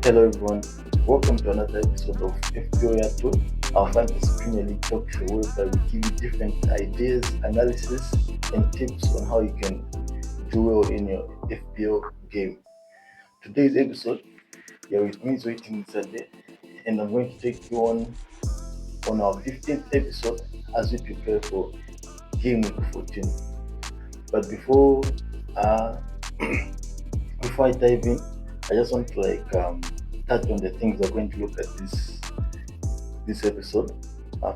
Hello everyone, welcome to another episode of FPO Yathu, our fantasy Premier League talk show whereby we give you different ideas, analysis, and tips on how you can do well in your FPO game. Today's episode, you're with me, Waiting Sunday, and I'm going to take you on our 15th episode as we prepare for Gameweek 14. But uh, before I dive in, I just want to touch on the things we're going to look at this episode.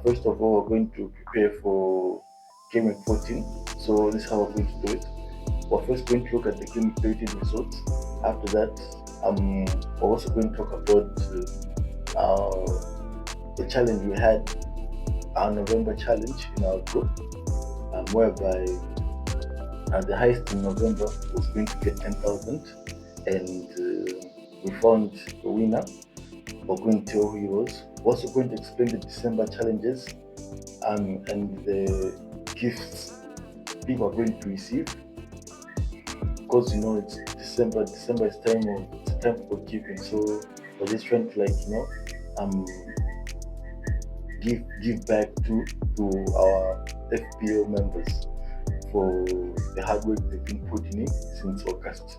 First of all, we're going to prepare for Game Week 14. So this is how we're going to do it. We're first going to look at the Game Week 13 results. After that, we're also going to talk about the challenge we had, our November challenge in our group, whereby the highest in November was going to get 10,000, and we found a winner. We're going to tell who he was. We're also going to explain the December challenges and the gifts people are going to receive, because it's December. December is it's time for giving. So we're just trying to um give back to our FPO members for the hard work they've been putting in since August.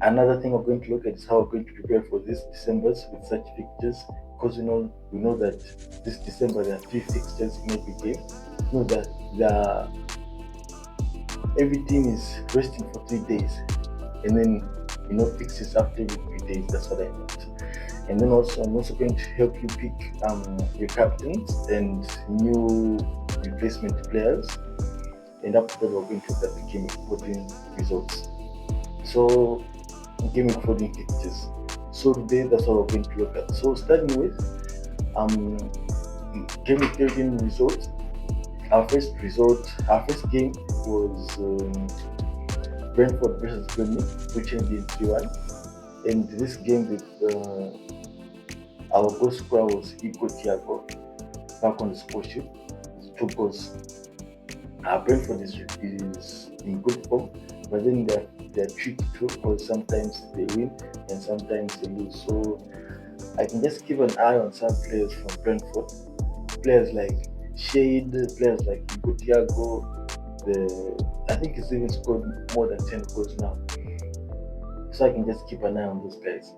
Another thing we're going to look at is how we're going to prepare for this December's with such fixtures, because we know that this December there are 3 fixtures in every game. You know that every team is resting for 3 days, and then fixtures after every 3 days. That's what I meant. And then also I'm also going to help you pick your captains and new replacement players. And after that, we're going to look at the Game Week 14 results. So Game Week 14 fixtures. So today that's what we're going to look at. So starting with Game Week 13 results. Our first game was Brentford versus Burnley, which ended in 3-1. And this game with our goal scorer was Thiago back on the score sheet with 2 goals. Brentford is in good form, but then they're tricky too, because sometimes they win and sometimes they lose. So I can just keep an eye on some players from Brentford, players like Shade, players like Thiago. I think he's even scored more than 10 goals now. So I can just keep an eye on those guys.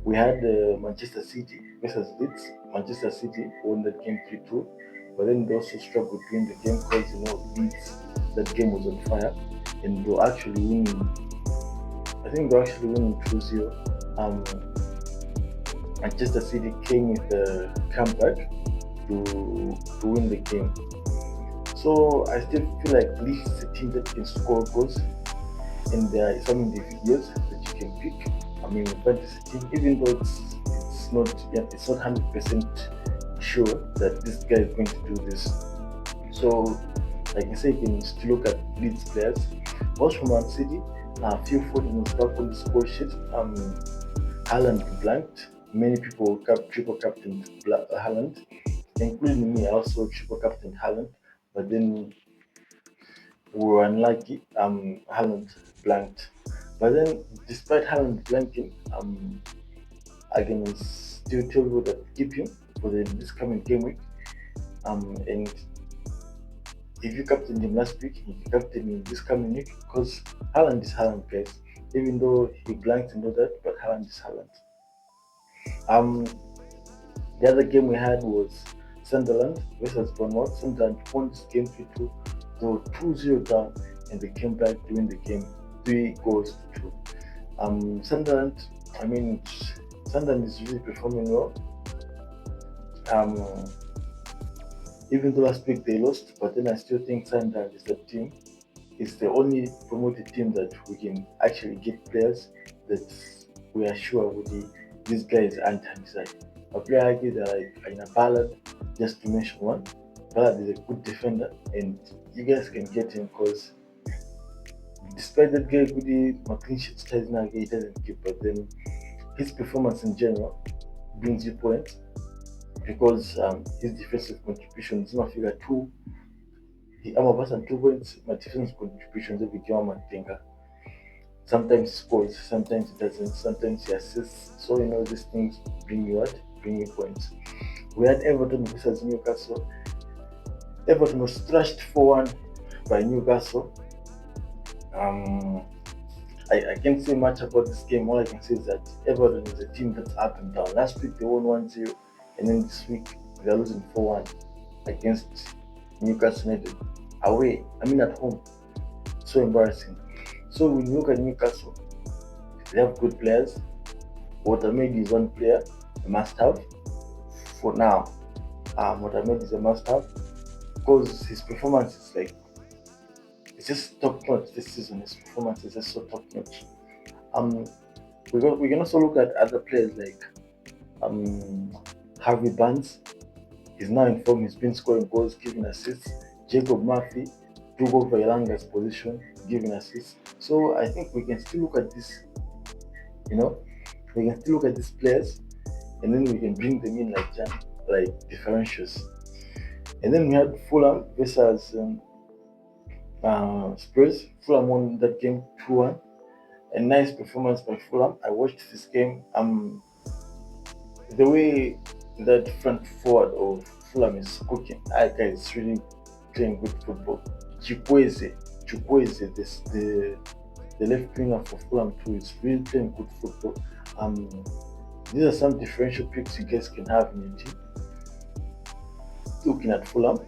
We had Manchester City versus Leeds. Manchester City won that game 3-2, but then they also struggled during the game because Leeds, that game was on fire, and they were actually winning. I think they were actually winning 2-0. Manchester City came with a comeback to win the game. So I still feel like Leeds is a team that can score goals, and there are some individuals that you can pick. I mean, fantasy team, even though it's not 100% sure that this guy is going to do this. So, like I say, you can still look at Leeds players. Also from Man City, Phil Foden was back on the score sheet. Haaland blanked. Many people triple captain Haaland, including me. I also triple captain Haaland, but then we were unlucky. Haaland blanked. But then, despite Haaland blanking, I can still tell you that keep him for this coming game week. And if you captained him last week, if you captain him this coming week, because Haaland is Haaland, guys. Even though he blanked and all that, but Haaland is Haaland. The other game we had was Sunderland versus Bournemouth. Sunderland won this game 3-2. They were 2-0 down, and they came back to win the game 3 goals to 2. Sunderland, I mean, Sunderland is really performing well. Even though last week they lost, but then I still think Sunderland is the team. It's the only promoted team that we can actually get players that we are sure these guys aren't inside. A player like this, like in a Ballard, just to mention one. Ballard is a good defender, and you guys can get him because despite that guy with clean sheet stats he doesn't keep, but then his performance in general brings you points because his defensive contribution is not figure two. I'm a person 2 points, my defensive contributions every game I'm a finger. Sometimes he scores, sometimes he doesn't, sometimes he assists. So these things bring you what? Bring you points. We had Everton versus Newcastle. Everton was thrashed 4-1 by Newcastle. Um, I can't say much about this game. All I can say is that Everton is a team that's up and down. Last week they won 1-0, and then this week they're losing 4-1 against Newcastle United. Away, I mean at home. So embarrassing. So when you look at Newcastle, they have good players. Watermaid is one player, a must have for now. Watermaid is a must have because his performance is like it's just top notch this season. His performance is just so top notch. Um, we can also look at other players like um, Harvey Barnes. He's now in form. He's been scoring goals, giving assists. Jacob Murphy took over Elanga's position, giving assists. So I think we can still look at this. You know, we can still look at these players, and then we can bring them in like differentials. And then we had Fulham versus Spurs. Fulham won that game 2-1. A nice performance by Fulham. I watched this game. The way that front forward of Fulham is cooking, that guy is really playing good football. Chukwueze, this the left winger for Fulham too is really playing good football. Um, these are some differential picks you guys can have in your team. Looking at Fulham,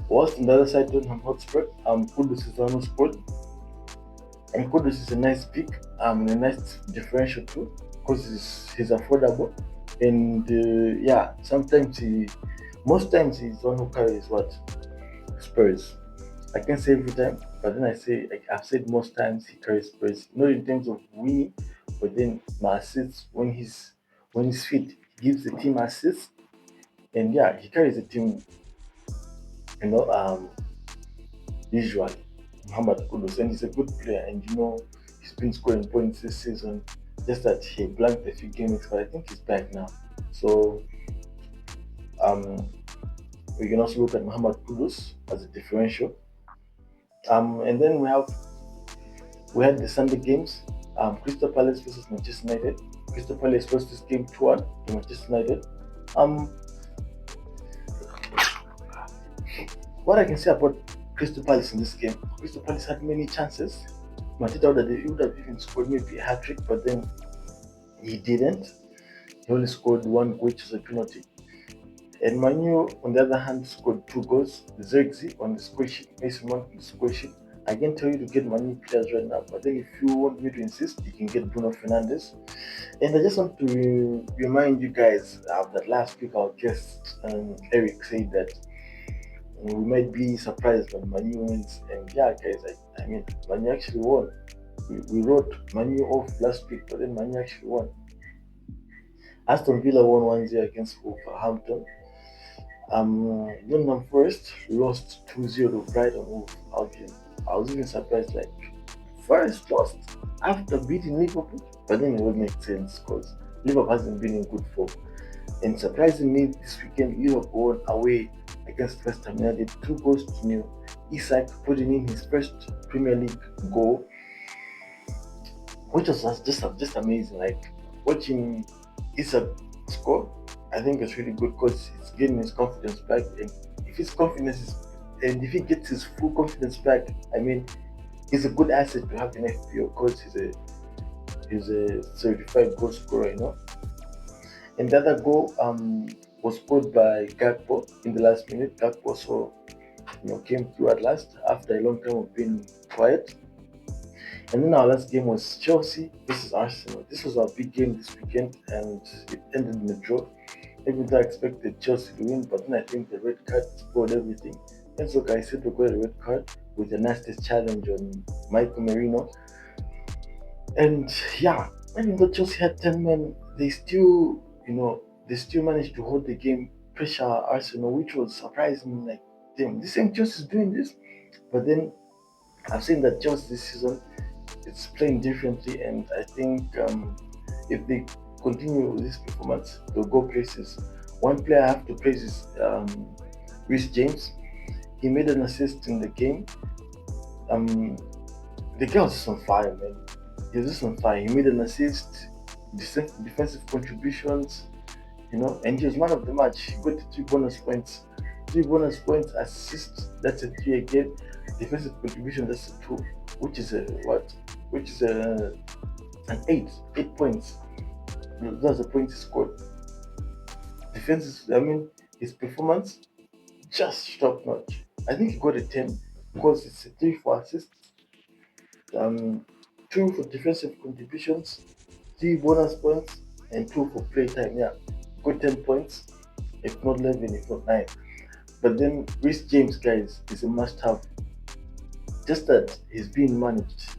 whilst on the other side, Tottenham Hotspur, Kudus is almost scored, and Kudus is a nice pick, and a nice differential too, because he's affordable, and yeah, most times he's one who carries what Spurs. I can't say every time, but then I say like I've said most times he carries Spurs, not in terms of winning, but then my assists when he's fit, he gives the team assists, and yeah, he carries the team, you know, usually. Muhammad Kudus, and he's a good player, and he's been scoring points this season. Just that he blanked a few games, but I think he's back now. So um, we can also look at Muhammad Kudus as a differential. And then we had the Sunday games. Crystal Palace versus Manchester United. Crystal Palace lost this game 2-1 to Manchester United. Um, what I can say about Crystal Palace in this game, Crystal Palace had many chances. Matita would have even scored maybe a hat trick, but then he didn't. He only scored one goal, which was a penalty. And Manu, on the other hand, scored two goals. Zirkzee on the score sheet, Mason Mount on the score sheet. I can tell you to get Manu players right now, but then if you want me to insist, you can get Bruno Fernandes. And I just want to remind you guys that last week our guest Eric said that we might be surprised when Manu wins. And yeah, guys, I mean, Manu actually won. We wrote Manu off last week, but then Manu actually won. Aston Villa won 1-0 against Wolverhampton. Nottingham Forest lost 2-0 to Brighton Hove Albion. I was even surprised, like, Forest lost after beating Liverpool, but then it would make sense because Liverpool hasn't been in good form. And surprisingly, this weekend, Liverpool won away against West Ham United 2-0. Isak putting in his first Premier League goal, which was just amazing. Like watching Isak score, I think it's really good because it's getting his confidence back. And if his confidence is, and if he gets his full confidence back, I mean, he's a good asset to have in FPL because he's a certified goal scorer. And the other goal was scored by Gakpo in the last minute. Gakpo came through at last after a long time of being quiet. And then our last game was Chelsea versus Arsenal. This was our big game this weekend, and it ended in a draw. Even though I expected Chelsea to win, but then I think the red card spoiled everything. Enzo Caicedo got a red card with a nastiest challenge on Michael Merino. And yeah, even though Chelsea had 10 men, they still managed to hold the game, pressure Arsenal, which was surprising. Like, damn, this same Chelsea is doing this. But then I've seen that Chelsea this season it's playing differently, and I think if they continue with this performance, they'll go places. One player I have to praise is Reece James. He made an assist in the game. The guy was on fire, man. He's just on fire. He made an assist, defensive contributions, and he was man of the match. He got 3 bonus points. 3 bonus points, assists, that's a 3 again. Defensive contribution, that's a 2, which is a what? Which is an 8. 8 points. That's the points he scored. His performance just top notch. I think he got a 10 because it's a 3 for assists, um, 2 for defensive contributions, 3 bonus points, and 2 for play time. Yeah, got 10 points, if not 11, if not 9. But then Rhys James, guys, is a must have. Just that he's being managed.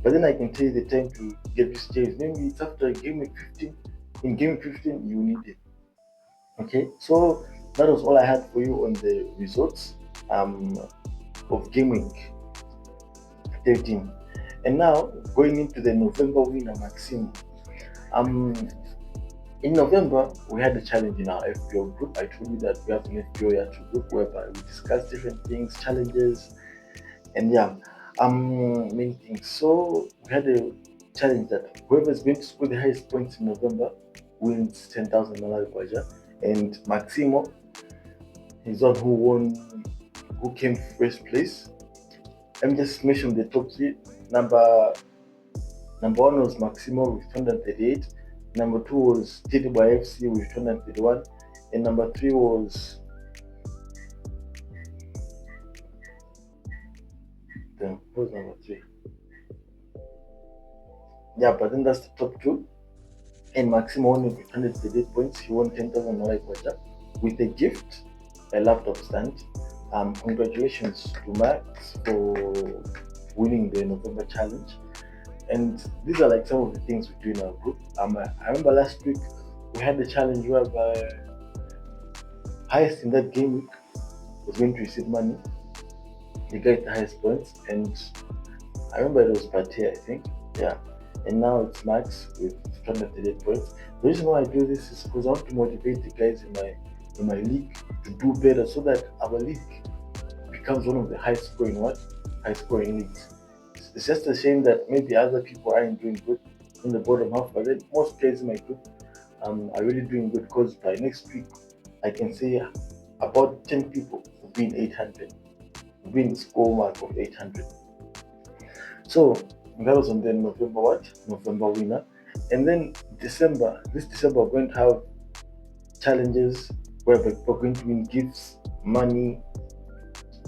But then I can tell you the time to get Rhys James. Maybe it's after game week 15. In game week 15, you need it. Okay, so that was all I had for you on the results of game week 13. And now going into the November winner, Maximo. Um, in November, we had a challenge in our FPO group. I told you that we have an FPO Yathu group whereby we discuss different things, challenges, and many things. So we had a challenge that whoever is going to score the highest points in November wins 10,000 Malawi Kwaja. And Maximo, he's one who came first place. Let me just mention the top 3. Number 1 was Maximo with 238. Number 2 was Teddy by FC with 231. And number 3 was who's number 3? Yeah, but then that's the top 2. And Maximo won with 138 points. He won 10,000 Malawi Kwaja with a gift, a laptop stand. Congratulations to Max for winning the November challenge. And these are like some of the things we do in our group. I remember last week we had the challenge whereby highest in that game week was going to receive money. The guy with the highest points, and I remember it was Pate, I think. Yeah. And now it's Max with 238 points. The reason why I do this is because I want to motivate the guys in my league to do better so that our league becomes one of the high scoring leagues. It's just a shame that maybe other people aren't doing good in the bottom half, but then most players in my group are really doing good because by next week I can say about 10 people will be in 800, will be in the score mark of 800. So that was on the November winner. And then this December we're going to have challenges where we're going to win gifts, money,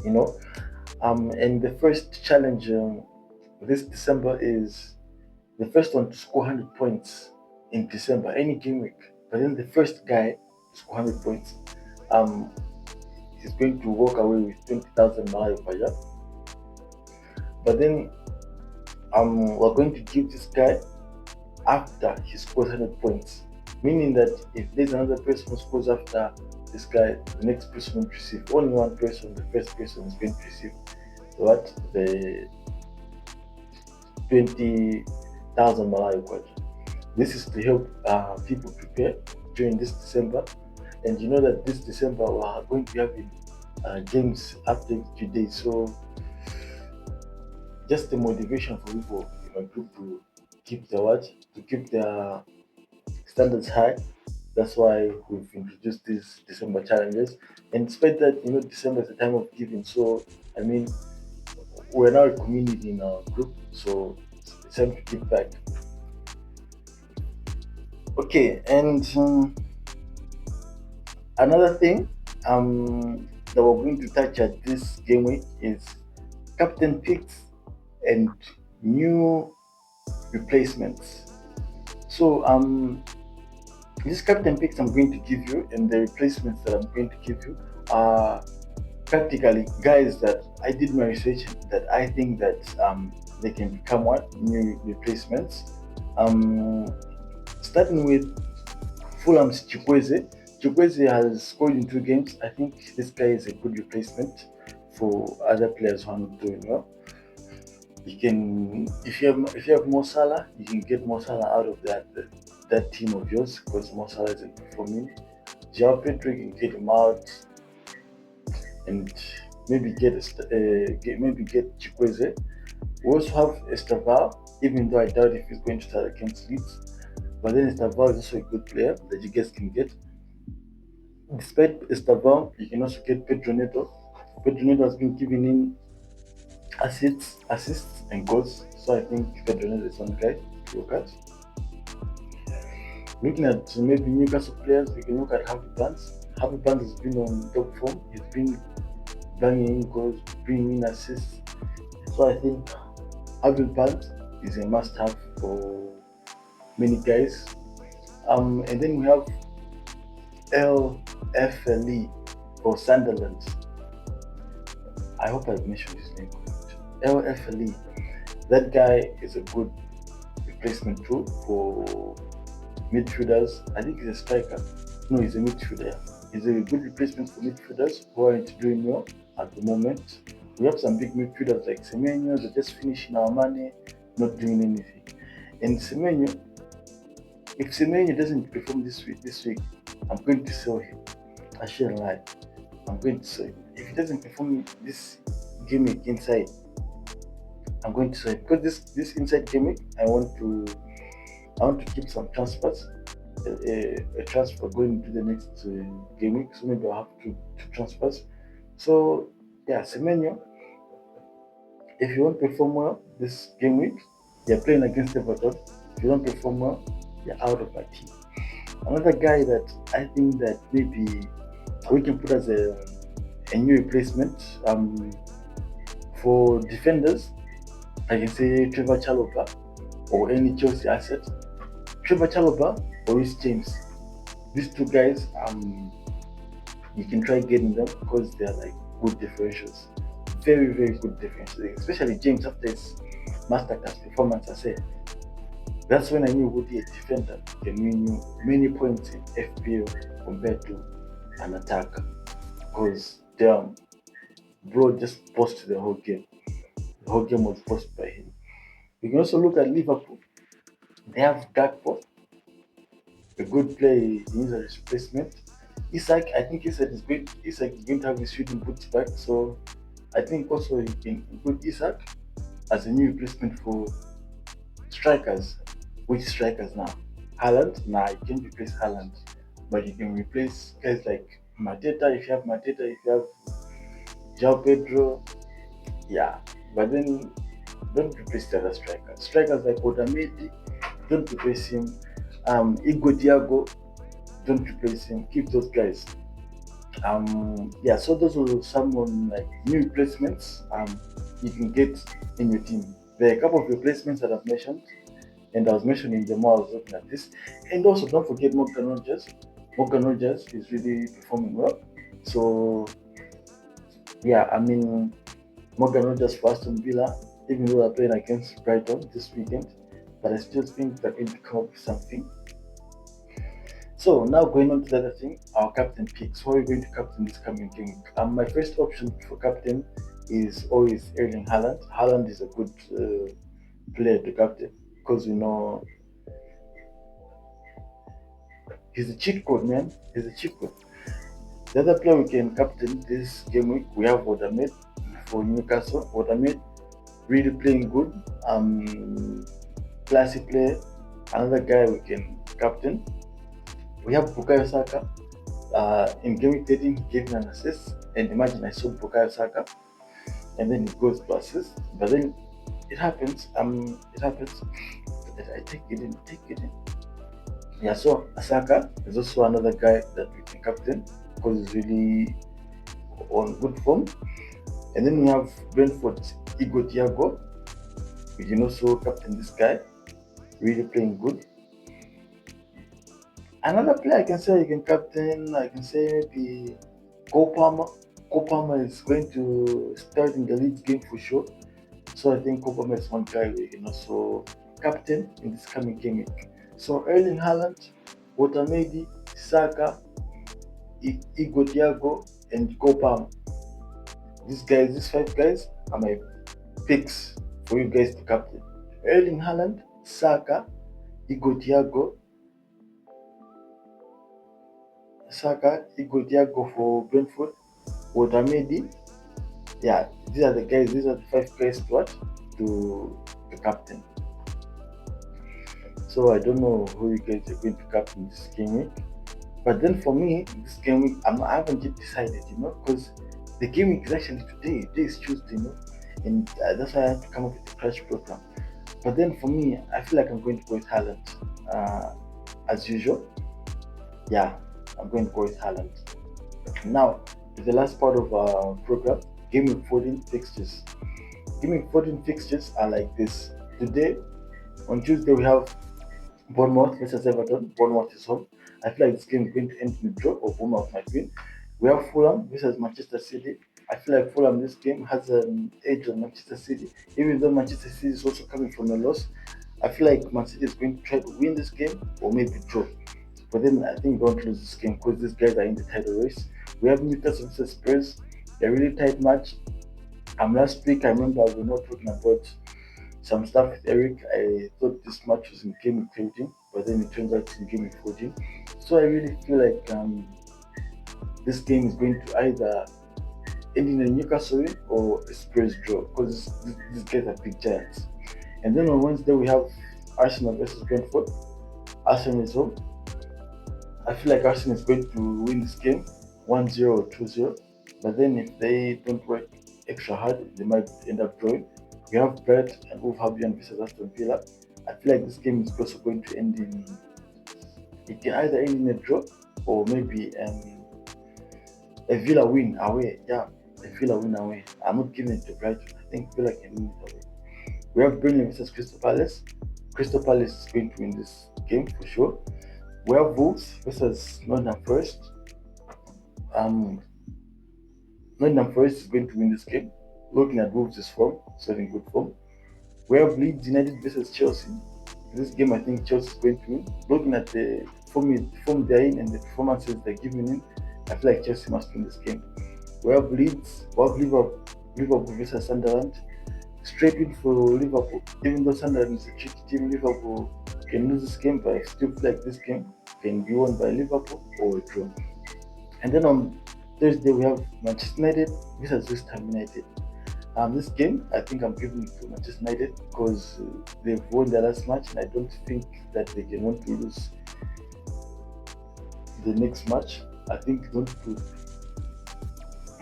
and the first challenge this December is the first one to score 100 points in December, any game week. But then the first guy to score 100 points, is going to walk away with 20,000 Malawi Kwaja. But then we're going to give this guy after he scores 100 points, meaning that if there's another person who scores after this guy, the next person will receive. Only one person, the first person, is going to receive the 20,000 Malawi Kwaja. This is to help people prepare during this December. And you know that this December we are going to be having games after 2 days. So just the motivation for people in my group to keep their standards high. That's why we've introduced these December challenges. And despite that, December is a time of giving. So we're now a community in our group. So it's time to give back. Okay, and another thing that we're going to touch at this game week is captain picks and new replacements. So these captain picks I'm going to give you and the replacements that I'm going to give you are practically guys that I did my research that I think that they can become new replacements. Starting with Fulham's Chukwueze. Chukwueze has scored in 2 games. I think this guy is a good replacement for other players who are not doing well. You can, if you have Mo Salah, you can get Mo Salah out of that team of yours because Mo Salah isn't performing. João Pedro, you can get him out and maybe get Chukwueze. We also have Estaval. even though I doubt if he's going to start against Leeds. But then Estevao is also a good player that you guys can get. Despite Estevao, you can also get Pedro Neto. Pedro Neto has been giving in assists and goals. So I think Pedro Neto is one guy to look at. Looking at maybe Newcastle players, we can look at Harvey Barnes. Harvey Barnes has been on top form. He's been banging in goals, bringing in assists. So I think Harvey Barnes is a must-have for many guys. And then we have LFLE for Sunderland. I hope I mentioned his name correct. LFLE. That guy is a good replacement too for midfielders. I think he's a striker. No, he's a midfielder. He's a good replacement for midfielders who aren't doing well at the moment. We have some big midfielders like Semenyo that just finishing our money, not doing anything. And Semenyo, if Semenyo doesn't perform this week, I'm going to sell him. I shouldn't lie. I'm going to sell him. If he doesn't perform this game week inside, I'm going to sell him because this inside game week, I want to keep some transfers, a transfer going into the next game week. So maybe I'll have two transfers. So yeah, Semenyo, if you won't perform well this game week, you're playing against Everton. If you don't perform well, you're out of my team. Another guy that I think that maybe we can put as a new replacement for defenders, I can say Trevor Chalobah or any Chelsea asset. Trevor Chalobah or Reece James. These two guys, you can try getting them because they're like good differentials. Very, very good differentials. Especially James after his masterclass performance, I said. That's when I knew Woody a defender can win you many points in FPL compared to an attacker. Because damn, bro just posted the whole game. The whole game was posted by him. You can also look at Liverpool. They have Gakpo, a good player. He needs a replacement. Isak, I think Isak is good. Isak is going to have his shooting boots back, so I think also you can include Isak as a new replacement for strikers. Which strikers now? Haaland? Nah, you can't replace Haaland, but you can replace guys like Mateta if you have Mateta, if you have João Pedro, yeah. But then don't replace the other strikers. Strikers like Odamedi, don't replace him. Igor Diago, don't replace him. Keep those guys. Yeah, so those are some like new replacements you can get in your team. There are a couple of replacements that I've mentioned, and I was mentioning them while I was looking at this. And also, don't forget Morgan Rogers. Morgan Rogers is really performing well. So yeah, I mean Morgan Rogers for Aston Villa, even though they're playing against Brighton this weekend, but I still think they're going to come up with something. So now going on to the other thing, our captain picks. Who are we going to captain this coming game? My first option for captain is always Erling Haaland. Haaland is a good player to captain because you know he's a cheat code, man. He's a cheat code. The other player we can captain this game week, we have Watermaid for Newcastle. Watermaid really playing good. Classy player. Another guy we can captain. We have Bukayo Saka. In game week 13, he gave me an assist. And imagine I sold Bukayo Saka, and then it goes to assist. But then it happens. It happens. I take it in. Yeah. So Saka is also another guy that we can captain because he's really on good form. And then we have Brentford Igor Thiago. We can also captain this guy. Really playing good. Another player I can say you can captain, I can say maybe Cole Palmer. Cole Palmer is going to start in the Leeds game for sure. So I think Cole Palmer is one guy we can also captain in this coming game week. So Erling Haaland, Watermedi, Saka, Igor Thiago, and Cole Palmer. These five guys are my picks for you guys to captain. Erling Haaland, Saka, Igor Thiago, for Brentford, Watermedi. Yeah, these are the five guys to captain. So I don't know who you guys are going to cap in this game week. But then for me, this game week, I haven't yet decided, because the game week is actually today. Today is Tuesday, and that's why I have to come up with a crash program. But then for me, I feel like I'm going to go with Haaland, as usual. Yeah, I'm going to go with Haaland. Now, the last part of our program, Game Week 14 fixtures. Game Week 14 fixtures are like this. Today, on Tuesday, we have Bournemouth versus Everton. Bournemouth is home. I feel like this game is going to end in a draw or Bournemouth might win. We have Fulham versus Manchester City. I feel like Fulham this game has an edge on Manchester City, even though Manchester City is also coming from a loss. I feel like Man City is going to try to win this game or maybe draw. But then I think don't lose this game because these guys are in the title race. We have Newcastle versus Spurs, a really tight match. Last week I remember we were not talking about some stuff with Eric. I thought this match was in game week 13, but then it turns out it's in game week 14. So I really feel like this game is going to either end in a Newcastle win or a Spurs draw because these guys are big giants. And then on Wednesday we have Arsenal versus Brentford. Arsenal is home. I feel like Arsenal is going to win this game 1-0 or 2-0. But then if they don't work extra hard, they might end up drawing. We have Brett and Wolverhampton versus Aston Villa. I feel like this game is also going to end in, it can either end in a draw or maybe a Villa win away. Yeah, a Villa win away. I'm not giving it to Brighton. I think Villa can win it away. We have Burnley versus Crystal Palace. Crystal Palace is going to win this game for sure. We have Wolves versus Nottingham Forest. Um, Nottingham Forest is going to win this game. Looking at Wolves' form, it's in good form. We have Leeds United versus Chelsea. This game, I think Chelsea is going to win. Looking at the form they're in and the performances they're giving in, I feel like Chelsea must win this game. We have Leeds, we have Liverpool versus Sunderland. Straight win for Liverpool. Even though Sunderland is a tricky team, Liverpool can lose this game, but I still feel like this game can be won by Liverpool or a draw. And then on Thursday we have Manchester United versus West Ham United. This game, I think I'm giving it to Manchester United because they've won their last match, and I don't think that they can want to lose the next match. I think they want to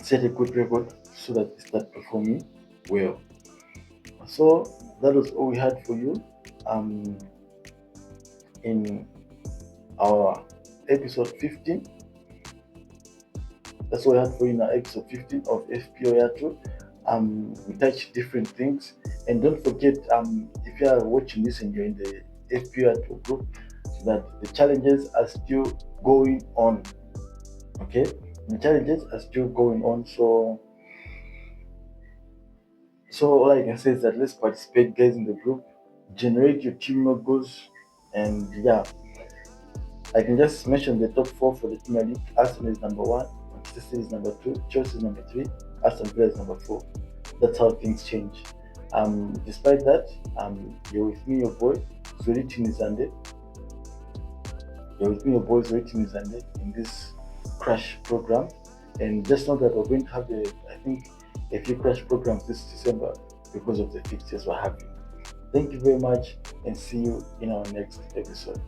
set a good record so that they start performing well. So that was all we had for you in our episode 15. That's all I had for you in our episode 15 of FPO Yathu. We touch different things, and don't forget if you are watching this and you're in the FPO Yathu group, that the challenges are still going on. Okay, the challenges are still going on. So all I can say is that let's participate, guys, in the group. Generate your team logos, and yeah, I can just mention the top four for the Premier League. Arsenal is number one, Manchester City is number two, Chelsea is number three, Aston Villa is number four. That's how things change. Despite that, you're with me, your boy, Zuriti Nizande. You're with me, your boy, Zuriti Nizande, in this crash program. And just know that we're going to have, I think, a few crash programs this December because of the fixtures we're having. Thank you very much, and see you in our next episode.